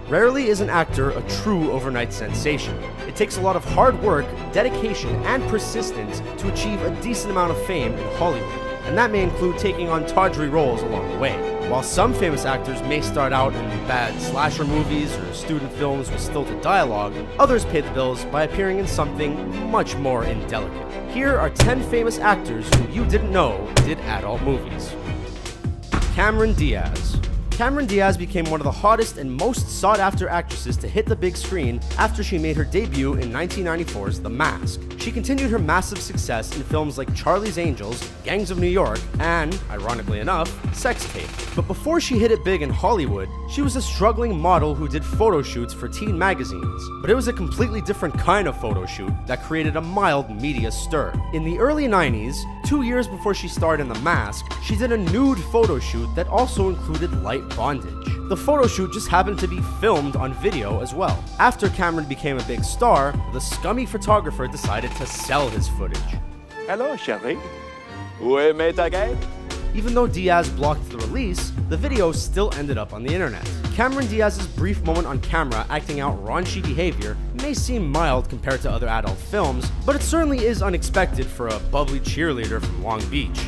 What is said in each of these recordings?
Rarely is an actor a true overnight sensation. It takes a lot of hard work, dedication, and persistence to achieve a decent amount of fame in Hollywood, and that may include taking on tawdry roles along the way. While some famous actors may start out in bad slasher movies or student films with stilted dialogue, others pay the bills by appearing in something much more indelicate. Here are 10 famous actors who you didn't know did adult movies. Cameron Diaz. Cameron Diaz became one of the hottest and most sought-after actresses to hit the big screen after she made her debut in 1994's The Mask. She continued her massive success in films like Charlie's Angels, Gangs of New York, and, ironically enough, Sex Tape. But before she hit it big in Hollywood, she was a struggling model who did photo shoots for teen magazines. But it was a completely different kind of photo shoot that created a mild media stir. In the early 90s, 2 years before she starred in The Mask, she did a nude photo shoot that also included light bondage. The photo shoot just happened to be filmed on video as well. After Cameron became a big star, the scummy photographer decided to sell his footage. Hello, chérie. Où est mes taguettes? Even though Diaz blocked the release, the video still ended up on the internet. Cameron Diaz's brief moment on camera acting out raunchy behavior may seem mild compared to other adult films, but it certainly is unexpected for a bubbly cheerleader from Long Beach.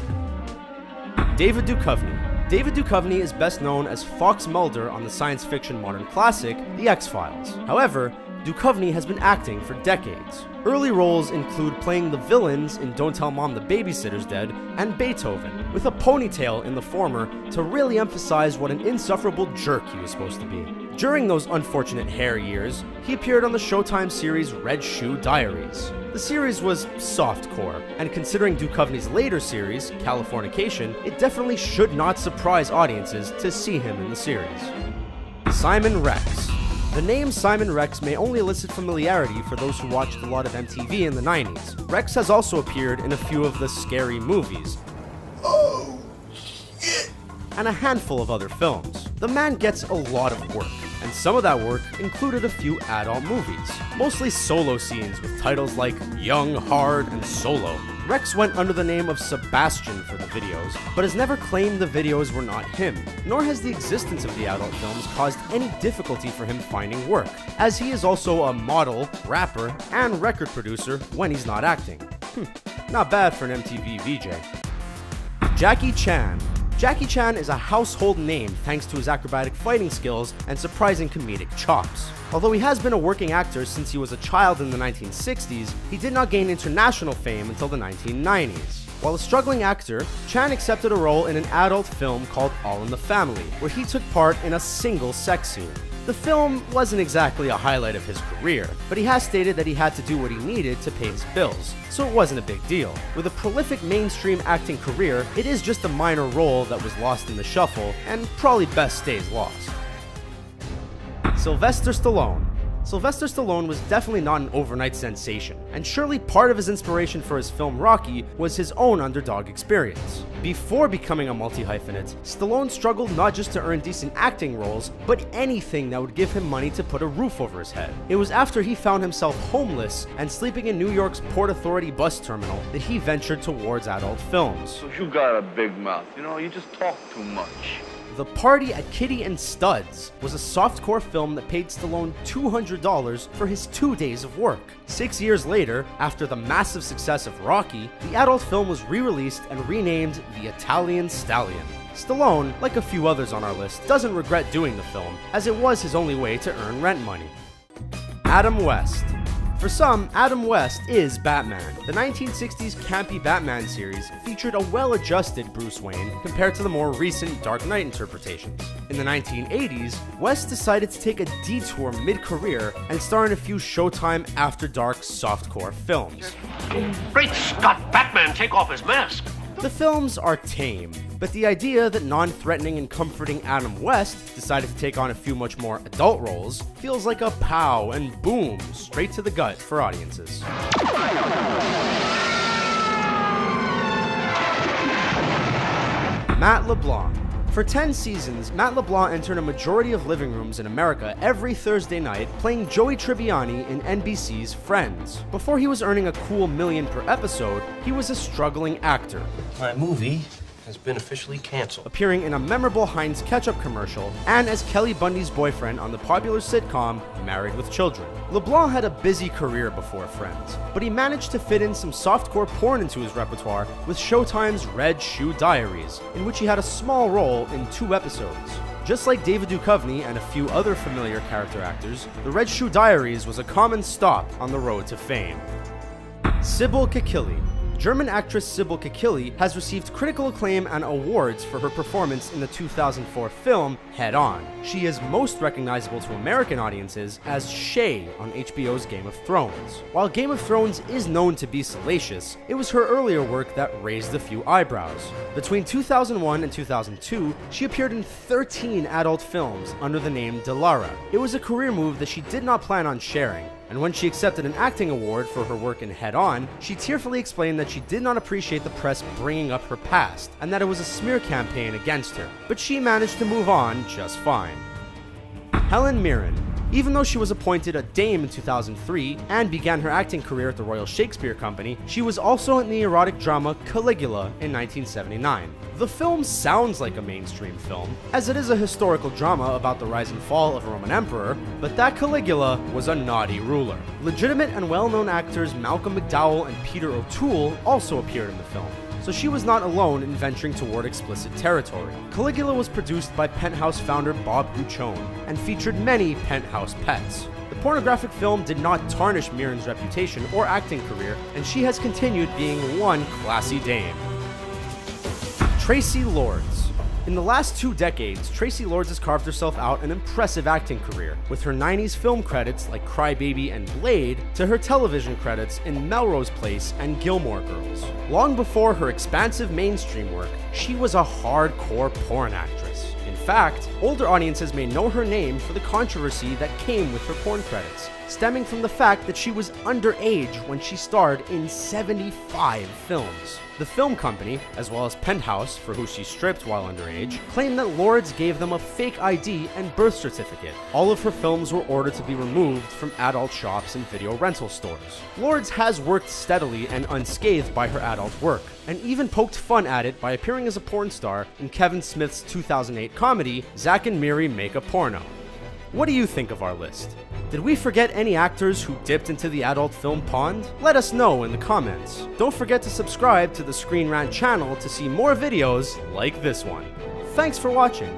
David Duchovny. David Duchovny is best known as Fox Mulder on the science fiction modern classic, The X-Files. However, Duchovny has been acting for decades. Early roles include playing the villains in Don't Tell Mom the Babysitter's Dead and Beethoven, with a ponytail in the former to really emphasize what an insufferable jerk he was supposed to be. During those unfortunate hair years, he appeared on the Showtime series Red Shoe Diaries. The series was softcore, and considering Duchovny's later series, Californication, it definitely should not surprise audiences to see him in the series. Simon Rex. The name Simon Rex may only elicit familiarity for those who watched a lot of MTV in the 90s. Rex has also appeared in a few of the Scary Movies. Oh, shit! And a handful of other films. The man gets a lot of work, and some of that work included a few adult movies, mostly solo scenes with titles like Young, Hard, and Solo. Rex went under the name of Sebastian for the videos, but has never claimed the videos were not him, nor has the existence of the adult films caused any difficulty for him finding work, as he is also a model, rapper, and record producer when he's not acting. Not bad for an MTV VJ. Jackie Chan. Jackie Chan is a household name thanks to his acrobatic fighting skills and surprising comedic chops. Although he has been a working actor since he was a child in the 1960s, he did not gain international fame until the 1990s. While a struggling actor, Chan accepted a role in an adult film called All in the Family, where he took part in a single sex scene. The film wasn't exactly a highlight of his career, but he has stated that he had to do what he needed to pay his bills, so it wasn't a big deal. With a prolific mainstream acting career, it is just a minor role that was lost in the shuffle, and probably best stays lost. Sylvester Stallone. Sylvester Stallone was definitely not an overnight sensation, and surely part of his inspiration for his film Rocky was his own underdog experience. Before becoming a multi-hyphenate, Stallone struggled not just to earn decent acting roles, but anything that would give him money to put a roof over his head. It was after he found himself homeless and sleeping in New York's Port Authority bus terminal that he ventured towards adult films. You got a big mouth, you just talk too much. The Party at Kitty and Studs was a softcore film that paid Stallone $200 for his 2 days of work. 6 years later, after the massive success of Rocky, the adult film was re-released and renamed The Italian Stallion. Stallone, like a few others on our list, doesn't regret doing the film, as it was his only way to earn rent money. Adam West. For some, Adam West is Batman. The 1960s campy Batman series featured a well-adjusted Bruce Wayne compared to the more recent Dark Knight interpretations. In the 1980s, West decided to take a detour mid-career and star in a few Showtime After Dark softcore films. Great Scott, Batman, take off his mask! The films are tame, but the idea that non-threatening and comforting Adam West decided to take on a few much more adult roles feels like a pow and boom straight to the gut for audiences. Matt LeBlanc. For 10 seasons, Matt LeBlanc entered a majority of living rooms in America every Thursday night playing Joey Tribbiani in NBC's Friends. Before he was earning a cool $1 million per episode, he was a struggling actor. My movie has been officially canceled. appearing in a memorable Heinz ketchup commercial, and as Kelly Bundy's boyfriend on the popular sitcom Married with Children. LeBlanc had a busy career before Friends, but he managed to fit in some softcore porn into his repertoire with Showtime's Red Shoe Diaries, in which he had a small role in 2 episodes. Just like David Duchovny and a few other familiar character actors, the Red Shoe Diaries was a common stop on the road to fame. Sibel Kikellie. German actress Sybel Kikellie has received critical acclaim and awards for her performance in the 2004 film Head On. She is most recognizable to American audiences as Shay on HBO's Game of Thrones. While Game of Thrones is known to be salacious, it was her earlier work that raised a few eyebrows. Between 2001 and 2002, she appeared in 13 adult films under the name Delara. It was a career move that she did not plan on sharing, and when she accepted an acting award for her work in Head On, she tearfully explained that she did not appreciate the press bringing up her past, and that it was a smear campaign against her. But she managed to move on just fine. Helen Mirren. Even though she was appointed a dame in 2003 and began her acting career at the Royal Shakespeare Company, she was also in the erotic drama Caligula in 1979. The film sounds like a mainstream film, as it is a historical drama about the rise and fall of a Roman emperor, but that Caligula was a naughty ruler. Legitimate and well-known actors Malcolm McDowell and Peter O'Toole also appeared in the film, so she was not alone in venturing toward explicit territory. Caligula was produced by Penthouse founder Bob Duchovny and featured many Penthouse pets. The pornographic film did not tarnish Mirren's reputation or acting career, and she has continued being one classy dame. Traci Lords. In the last 2 decades, Traci Lords has carved herself out an impressive acting career, with her 90s film credits like Cry Baby and Blade to her television credits in Melrose Place and Gilmore Girls. Long before her expansive mainstream work, she was a hardcore porn actress. In fact, older audiences may know her name for the controversy that came with her porn credits, stemming from the fact that she was underage when she starred in 75 films. The film company, as well as Penthouse, for who she stripped while underage, claimed that Lords gave them a fake ID and birth certificate. All of her films were ordered to be removed from adult shops and video rental stores. Lords has worked steadily and unscathed by her adult work, and even poked fun at it by appearing as a porn star in Kevin Smith's 2008 comedy, Zack and Miri Make a Porno. What do you think of our list? Did we forget any actors who dipped into the adult film pond? Let us know in the comments. Don't forget to subscribe to the Screen Rant channel to see more videos like this one. Thanks for watching.